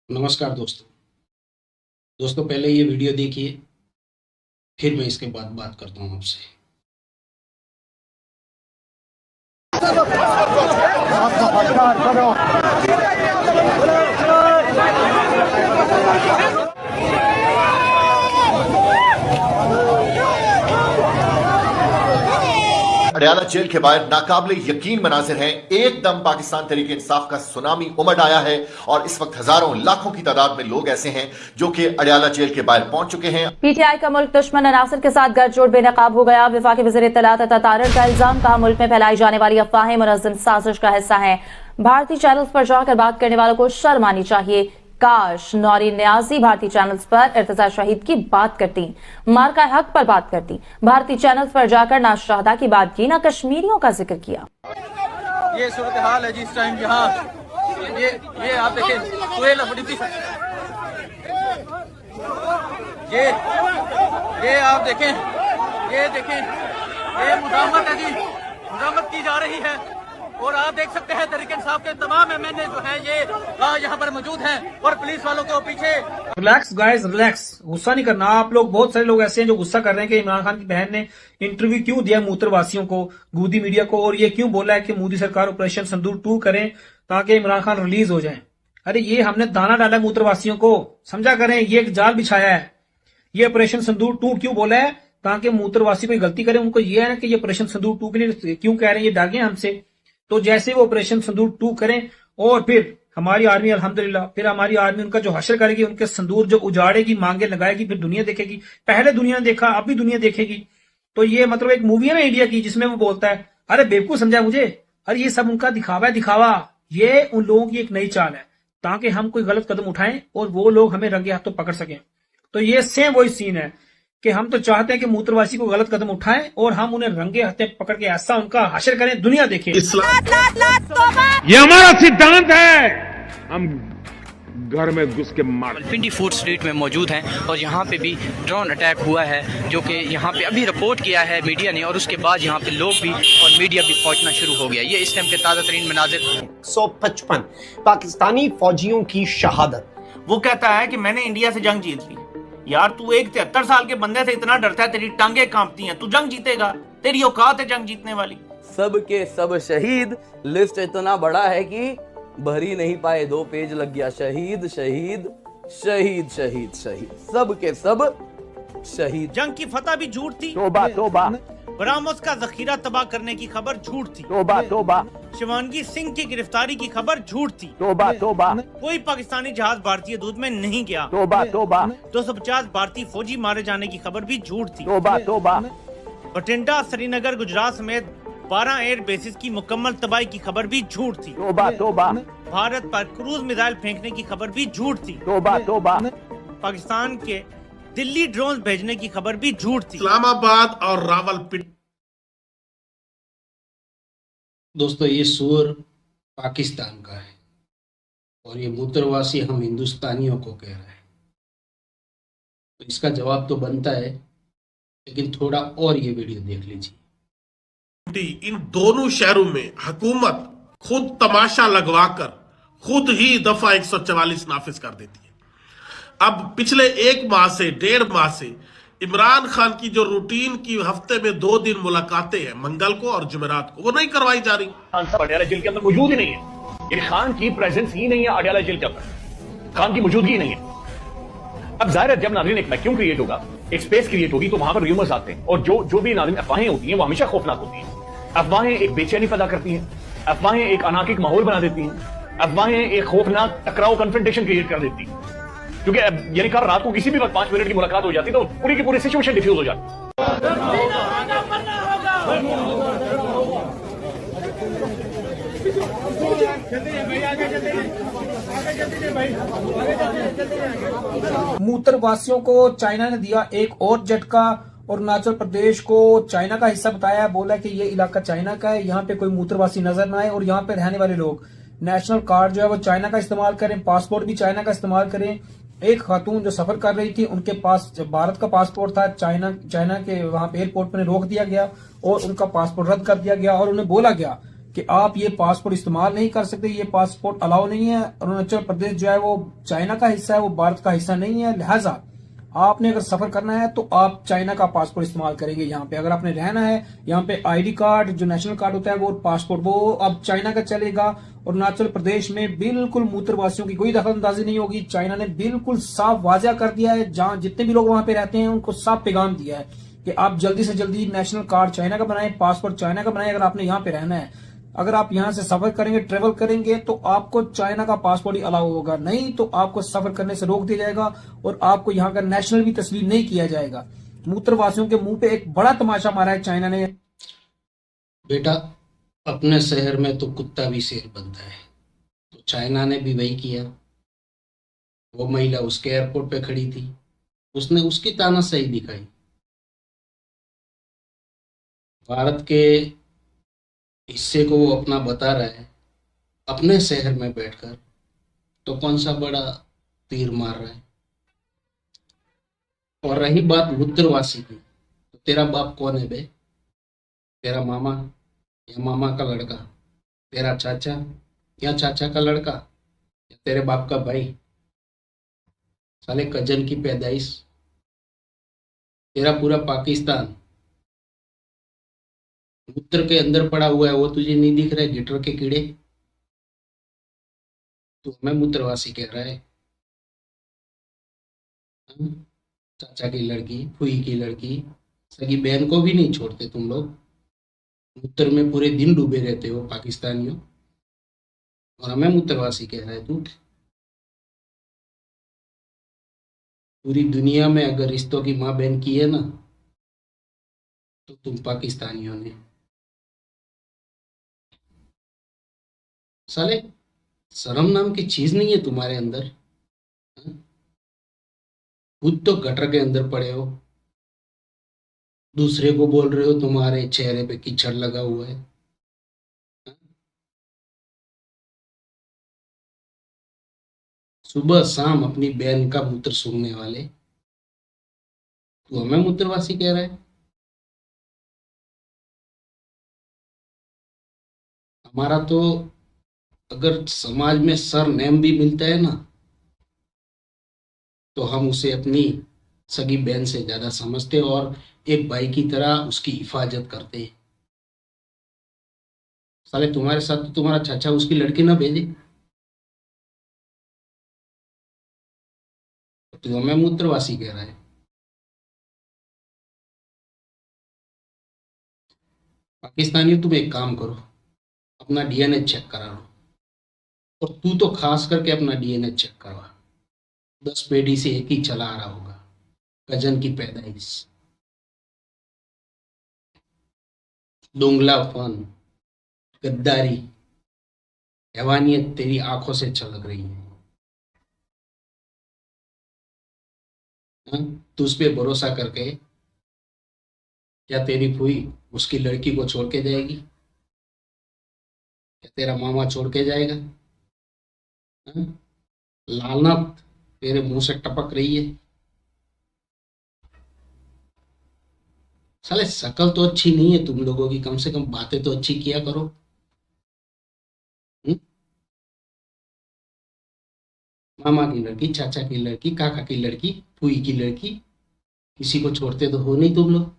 नमस्कार दोस्तों। पहले ये वीडियो देखिए, फिर मैं इसके बाद बात करता हूँ आपसे। अडयाला जेल के बाहर नाकाबिले यकीन मनाजिर हैं। एकदम पाकिस्तान तहरीक इंसाफ का सुनामी उमड़ आया है और इस वक्त हजारों लाखों की तादाद में लोग ऐसे हैं जो कि अडयाला जेल के बाहर पहुंच चुके हैं। पीटीआई का मुल्क दुश्मन अनासर के साथ गठजोड़ बेनकाब हो गया। वफाकी वज़ीर इत्तलात अता तारिर का इल्जाम, कहा मुल्क में फैलाई जाने वाली अफवाहें मुनज़्ज़म साजिश का हिस्सा है। भारतीय चैनल्स पर जाकर बात करने वालों को शर्म आनी चाहिए। काश नौरीन नियाजी भारतीय चैनल्स पर इर्तिजा शहीद की बात करती, मार्का हक पर बात करती। भारतीय चैनल्स पर जाकर ना शहदा की बात की, ना कश्मीरियों का जिक्र किया। ये सूरत हाल है जिस टाइम यहाँ ये आप देखें, सुहेल अफरीदी ये आप देखें, ये मुजामत है जी, मुजामत की जा रही है। और आप देख सकते हैं तहरीक इंसाफ के तमाम एमएनए जो हैं ये यहाँ पर मौजूद हैं और पुलिस वालों के पीछे। रिलैक्स गाइस, रिलैक्स, गुस्सा नहीं करना आप लोग। बहुत सारे लोग ऐसे हैं जो गुस्सा कर रहे हैं कि इमरान खान की बहन ने इंटरव्यू क्यों दिया मूत्रवासियों को, गोदी मीडिया को, और ये क्यों बोला है कि मोदी सरकार ऑपरेशन सिंदूर 2 करें ताकि इमरान खान रिलीज हो जाए। अरे ये हमने दाना डाला मूत्रवासियों को, समझा करें, ये एक जाल बिछाया है। ये ऑपरेशन सिंदूर 2 क्यों बोला है? ताकि मूत्रवासी कोई गलती करे, उनको ये है ना कि ये ऑपरेशन सिंदूर 2 के लिए क्यों कह रहे हैं, ये डागे हमसे। तो जैसे वो ऑपरेशन सिंदूर 2 करें और फिर हमारी आर्मी अल्हम्दुलिल्लाह, फिर हमारी आर्मी उनका जो हशर करेगी, उनके संदूर जो उजाड़ेगी, मांगे लगाएगी, फिर दुनिया देखेगी। पहले दुनिया ने देखा, अब भी दुनिया देखेगी। तो ये मतलब एक मूवी है ना इंडिया की, जिसमें वो बोलता है, अरे बेवकूफ समझा मुझे, अरे ये सब उनका दिखावा है, दिखावा। ये उन लोगों की एक नई चाल है ताकि हम कोई गलत कदम उठाएं और वो लोग हमें रंगे हाथों पकड़ सकें। तो ये सेम वही सीन है कि हम तो चाहते हैं कि मूत्रवासी को गलत कदम उठाएं और हम उन्हें रंगे हाथे पकड़ के ऐसा उनका हशर करें, दुनिया देखे। ये हमारा सिद्धांत है। हम घर में घुस के मार। पिंडी फूड स्ट्रीट में मौजूद हैं और यहाँ पे भी ड्रोन अटैक हुआ है, जो कि यहाँ पे अभी रिपोर्ट किया है मीडिया ने, और उसके बाद यहाँ पे लोग भी और मीडिया भी पहुँचना शुरू हो गया। ये इस टाइम के ताज़ा तरीन मनाजिर। 155 पाकिस्तानी फौजियों की शहादत। वो कहता है कि मैंने इंडिया से जंग जीत ली। यार तू एक 73 साल के बंदे से इतना डरता है, तेरी टांगे कांपती हैं, तू जंग जीतेगा? तेरी औकात है जंग जीतने वाली? सब के सब शहीद, लिस्ट इतना बड़ा है कि भर ही नहीं पाए, 2 पेज लग गया। शहीद शहीद शहीद शहीद शहीद, सब के सब शहीद। जंग की फतह भी झूठ थी। तोबा तोबा। बरामद का जखीरा तबाह करने की खबर झूठ थी। तोबा तोबा। शिवानगी सिंह की गिरफ्तारी की खबर झूठ थी। तोबा तोबा। कोई पाकिस्तानी जहाज भारतीय दूध में नहीं गया। तोबा तोबा। 250 भारतीय फौजी मारे जाने की खबर भी झूठ थी। तोबा तोबा। बठिंडा, श्रीनगर, गुजरात समेत 12 एयर बेसिस की मुकम्मल तबाही की खबर भी झूठ थी। तोबा तोबा। भारत पर क्रूज मिसाइल फेंकने की खबर भी झूठ थी। तोबा तोबा। पाकिस्तान के दिल्ली ड्रोन भेजने की खबर भी झूठ थी। इस्लामाबाद और रावलपिंडी। दोस्तों, ये सूर पाकिस्तान का है और ये मूत्रवासी हम हिंदुस्तानियों को कह रहा है। तो इसका जवाब तो बनता है, लेकिन थोड़ा और ये वीडियो देख लीजिए। इन दोनों शहरों में हुकूमत खुद तमाशा लगवाकर खुद ही दफा 144 नाफिज कर देती है। अब पिछले 1 माह से 1.5 माह से इमरान खान की जो रूटीन की हफ्ते में 2 दिन मुलाकातें हैं, मंगल को और जुमेरात को, वो नहीं करवाई जा रही। खान साहब अडयाला जेल के अंदर मौजूद ही नहीं है। ये खान की प्रेजेंस ही नहीं है अडयाला जेल के अंदर, खान की मौजूदगी नहीं है। अब जाहिर है जब नाज़रीन एक वैक्यूम क्रिएट होगा, एक स्पेस क्रिएट होगी, तो वहां पर र्यूमर्स आते हैं, और जो भी नाज़रीन अफवाहें होती हैं वो हमेशा खौफनाक होती हैं। अफवाहें एक बेचैनी पैदा करती हैं, अफवाहें एक अनाकिक माहौल बना देती हैं, अफवाहें एक खौफनाक टकराव, कन्फ्रंटेशन क्रिएट कर देती हैं। क्योंकि यानी कल रात को किसी भी वक्त 5 मिनट की मुलाकात हो जाती तो पूरी की पूरी सिचुएशन डिफ्यूज हो जाती। मूत्रवासियों को चाइना ने दिया एक और झटका और अरुणाचल प्रदेश को चाइना का हिस्सा बताया। बोला कि ये इलाका चाइना का है, यहाँ पे कोई मूत्रवासी नजर ना आए और यहाँ पे रहने वाले लोग नेशनल कार्ड जो है वो चाइना का इस्तेमाल करें, पासपोर्ट भी चाइना का इस्तेमाल करें। एक खातून जो सफर कर रही थी, उनके पास भारत का पासपोर्ट था, चाइना के वहां पे एयरपोर्ट पर रोक दिया गया और उनका पासपोर्ट रद्द कर दिया गया और उन्हें बोला गया कि आप ये पासपोर्ट इस्तेमाल नहीं कर सकते, ये पासपोर्ट अलाउ नहीं है। अरुणाचल प्रदेश जो है वो चाइना का हिस्सा है, वो भारत का हिस्सा नहीं है। लिहाजा आपने अगर सफर करना है तो आप चाइना का पासपोर्ट इस्तेमाल करेंगे यहाँ पे। अगर आपने रहना है यहाँ पे आईडी कार्ड, जो नेशनल कार्ड होता है वो पासपोर्ट, वो अब चाइना का चलेगा। अरुणाचल प्रदेश में बिल्कुल मूत्रवासियों की कोई दखलंदाजी नहीं होगी। चाइना ने बिल्कुल साफ वाजिया कर दिया है, जहां जितने भी लोग वहां पे रहते हैं उनको साफ पैगाम दिया है कि आप जल्दी से जल्दी नेशनल कार्ड चाइना का बनाएं, पासपोर्ट चाइना का बनाएं अगर आपने यहाँ पे रहना है। अगर आप यहाँ से सफर करेंगे, ट्रेवल करेंगे, तो आपको चाइना का पासपोर्ट ही अलाउ होगा, नहीं तो आपको सफर करने से रोक दिया जाएगा और आपको यहाँ का नेशनल भी तस्लीम नहीं किया जाएगा। मूत्रवासियों के मुंह पे एक बड़ा तमाशा मारा है चाइना ने। बेटा, अपने शहर में तो कुत्ता भी शेर बनता है, तो चाइना ने भी वही किया। वो महिला उसके एयरपोर्ट पे खड़ी थी, उसने उसकी तानाशाही दिखाई। भारत के हिस्से को वो अपना बता रहा है अपने शहर में बैठकर, तो कौन सा बड़ा तीर मार रहा है। और रही बात मूत्रवासी की, तो तेरा बाप कौन है बे? तेरा मामा या मामा का लड़का, तेरा चाचा या चाचा का लड़का, या तेरे बाप का भाई, साले कजन की पैदाइश। तेरा पूरा पाकिस्तान मूत्र के अंदर पड़ा हुआ है, वो तुझे नहीं दिख रहा है? गिटर के कीड़े, तू हमें मूत्रवासी कह रहा है? चाचा की लड़की, फूई की लड़की, सगी बहन को भी नहीं छोड़ते तुम लोग। मूत्र में पूरे दिन डूबे रहते हो पाकिस्तानियों, और हमें मूत्रवासी कह रहा है तू। पूरी दुनिया में अगर रिश्तों की माँ बहन की है ना, तो तुम पाकिस्तानियों ने। साले शर्म नाम की चीज नहीं है तुम्हारे अंदर। खुद तो गटर के अंदर पड़े हो, दूसरे को बोल रहे हो तुम्हारे चेहरे पे कीचड़ लगा हुआ है। सुबह शाम अपनी बहन का मूत्र सूंघने वाले, तू हमें मूत्रवासी कह रहा है? हमारा तो अगर समाज में सर नेम भी मिलता है ना, तो हम उसे अपनी सगी बहन से ज्यादा समझते और एक भाई की तरह उसकी हिफाजत करते। साले तुम्हारे साथ तो तुम्हारा चाचा उसकी लड़की ना भेजे, तो हमें मूत्रवासी कह रहा है। पाकिस्तानी, तुम एक काम करो, अपना डीएनए चेक करा लो, और तू तो खास करके अपना डीएनए चेक करवा। 10 पीढ़ी से एक ही चला आ रहा होगा, कजन की पैदाइश। दोंगलापन, गद्दारी, हैवानियत तेरी आंखों से छलक रही है। तू उस पे भरोसा करके क्या तेरी फूई उसकी लड़की को छोड़ के जाएगी? क्या तेरा मामा छोड़ के जाएगा? लानत तेरे मुंह से टपक रही है। साले शकल तो अच्छी नहीं है तुम लोगों की, कम से कम बातें तो अच्छी किया करो। मामा की लड़की, चाचा की लड़की, काका की लड़की, फूई की लड़की, किसी को छोड़ते तो हो नहीं तुम लोग।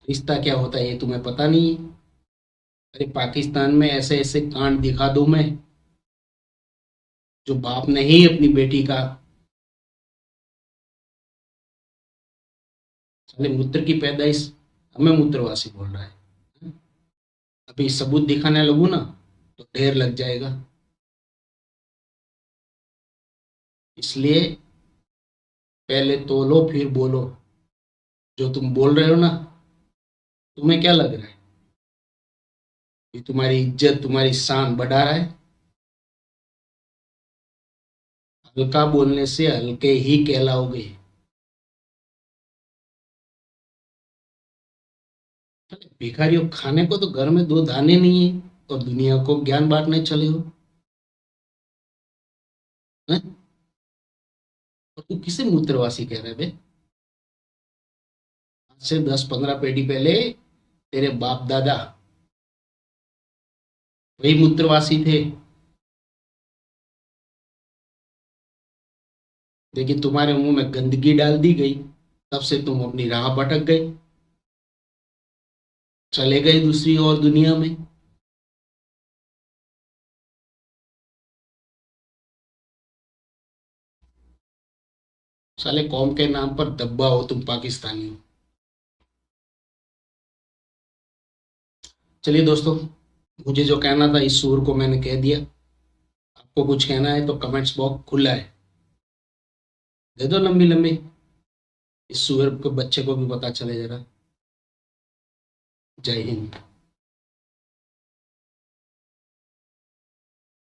रिश्ता क्या होता है ये तुम्हें पता नहीं है। अरे पाकिस्तान में ऐसे ऐसे कांड दिखा दूं मैं, जो बाप ने ही अपनी बेटी का साले मूत्र की पैदाइश हमें मूत्रवासी बोल रहा है। अभी सबूत दिखाने लगू ना तो ढेर लग जाएगा। इसलिए पहले तोलो फिर बोलो। जो तुम बोल रहे हो ना, तुम्हें क्या लग रहा है कि तुम्हारी इज्जत, तुम्हारी शान बढ़ा रहा है? हल्का बोलने से हल्के ही कहलाओगे। भिखारियों, खाने को तो घर में 2 दाने नहीं है और दुनिया को ज्ञान बांटने चले हो। हैं? और तू किसे मूत्रवासी कह रहा है बे? आज से 10-15 पीढ़ी पहले तेरे बाप दादा वही मूत्रवासी थे, लेकिन तुम्हारे मुंह में गंदगी डाल दी गई, तब से तुम अपनी राह भटक गए, चले गए दूसरी और दुनिया में। साले कौम के नाम पर दब्बा हो तुम पाकिस्तानी हो। चलिए दोस्तों, मुझे जो कहना था इस सूर को मैंने कह दिया। आपको कुछ कहना है तो कमेंट्स बॉक्स खुला है, दे दो लंबी लंबी, इस सूअर के बच्चे को भी पता चले जरा। जय हिंद।